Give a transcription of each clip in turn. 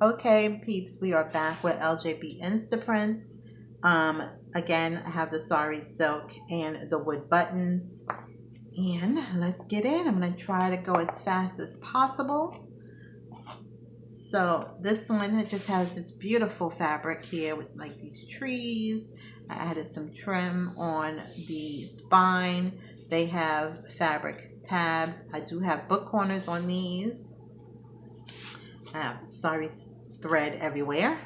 Okay, peeps, we are back with Ljbinstaprints. Again, I have the sari silk and the wood buttons. And let's get in. I'm going to try to go as fast as possible. So this one, it just has this beautiful fabric here with like these trees. I added some trim on the spine. They have fabric tabs. I do have book corners on these. I have sari thread everywhere,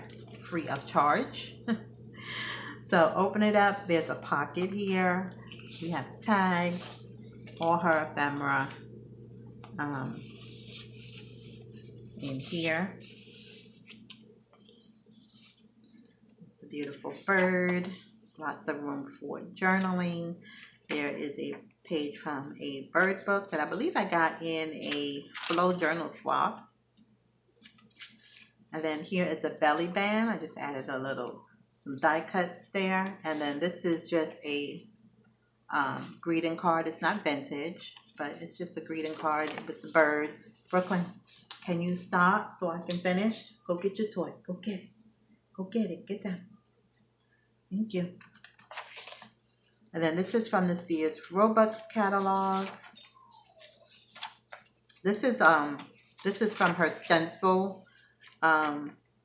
free of charge. So open it up. There's a pocket here. We have tags, all her ephemera in here. It's a beautiful bird. Lots of room for journaling. There is a page from a bird book that I believe I got in a flow journal swap. And then here is a belly band. I just added some die cuts there. And then this is just a greeting card. It's not vintage, but it's just a greeting card with the birds. Brooklyn, can you stop so I can finish? Go get your toy. Go get it. Go get it. Get down. Thank you. And then this is from the Sears Robux catalog. This is from her stencil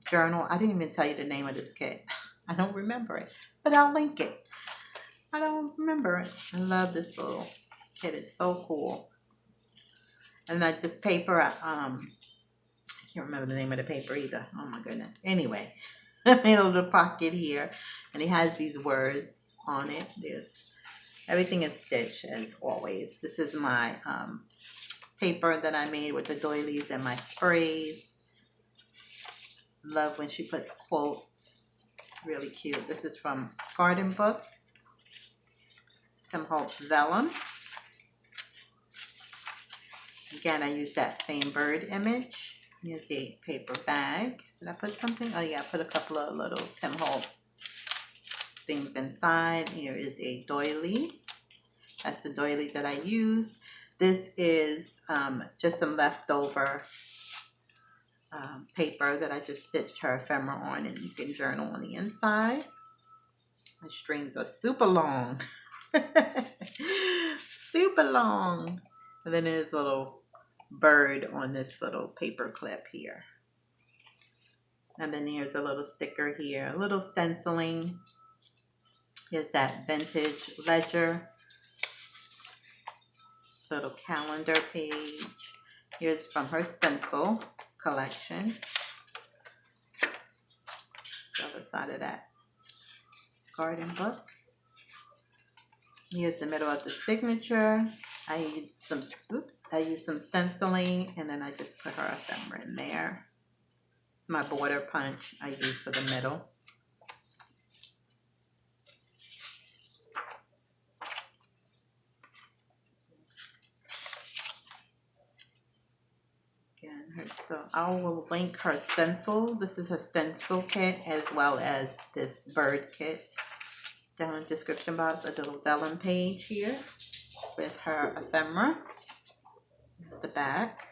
journal. I didn't even tell you the name of this kit. I don't remember it, but I'll link it. I don't remember it. I love this little kit. It's so cool. And like this paper, I can't remember the name of the paper either. Oh my goodness. Anyway, I made a little pocket here, and it has these words on it. Everything is stitched as always. This is my paper that I made with the doilies and my sprays. Love when she puts quotes. Really cute. This is from Garden Book. Tim Holtz Vellum. Again, I use that same bird image. Here's a paper bag. Did I put something? Oh yeah, I put a couple of little Tim Holtz things inside. Here is a doily. That's the doily that I use. This is just some leftover paper that I just stitched her ephemera on, and you can journal on the inside. My strings are super long. Super long. And then there's a little bird on this little paper clip here. And then here's a little sticker here, a little stenciling. Here's that vintage ledger. Little calendar page. Here's from her stencil collection. The other side of that garden book. Here's the middle of the signature. I used some stenciling, and then I just put her ephemera in there. It's my border punch I use for the middle. Again, so I will link her stencil. This is her stencil kit, as well as this bird kit down in the description box. A little vellum page here with her ephemera. There's the back.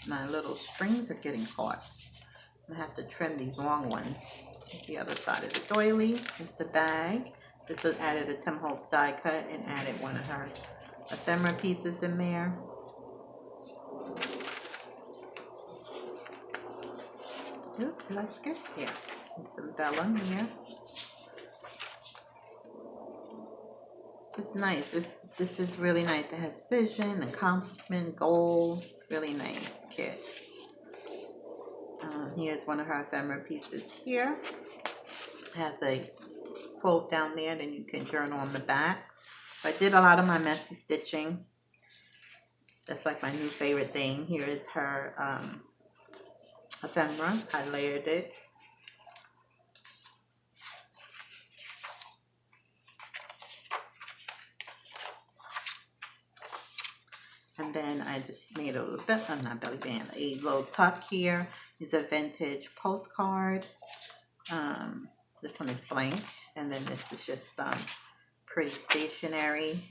My little strings are getting caught. I have to trim these long ones. Here's the other side of the doily. It's the bag. This was added a Tim Holtz die cut and added one of her ephemera pieces in there. Oop, did I skip? Here. There's some vellum here. This is nice. This is really nice. It has vision, accomplishment, goals. Really nice kit. Here's one of her ephemera pieces here. It has a quote down there, then you can journal on the back. I did a lot of my messy stitching. That's like my new favorite thing. Here is her ephemera. I layered it. And then I just made a little bit, not belly band, a little tuck here. It's a vintage postcard. This one is blank. And then this is just some pretty stationery.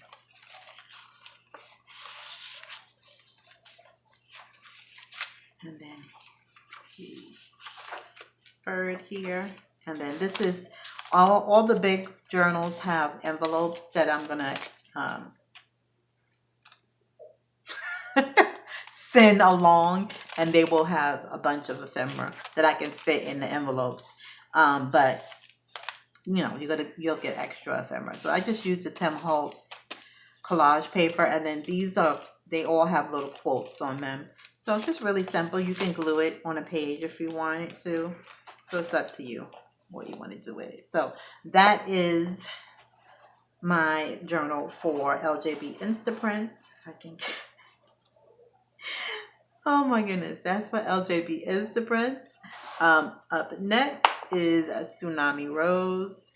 And then see, third here. And then this is all the big journals have envelopes that I'm gonna send along, and they will have a bunch of ephemera that I can fit in the envelopes. But you know, you'll get extra ephemera. So I just used the Tim Holtz collage paper, and then they all have little quotes on them. So it's just really simple. You can glue it on a page if you wanted to. So it's up to you what you want to do with it. So that is my journal for Ljbinstaprints. If I can. Oh my goodness, that's for Ljbinstaprints. Up next is a Tsunami Rose,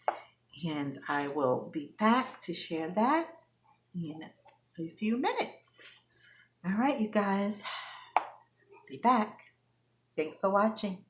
and I will be back to share that in a few minutes. All right, you guys, be back. Thanks for watching.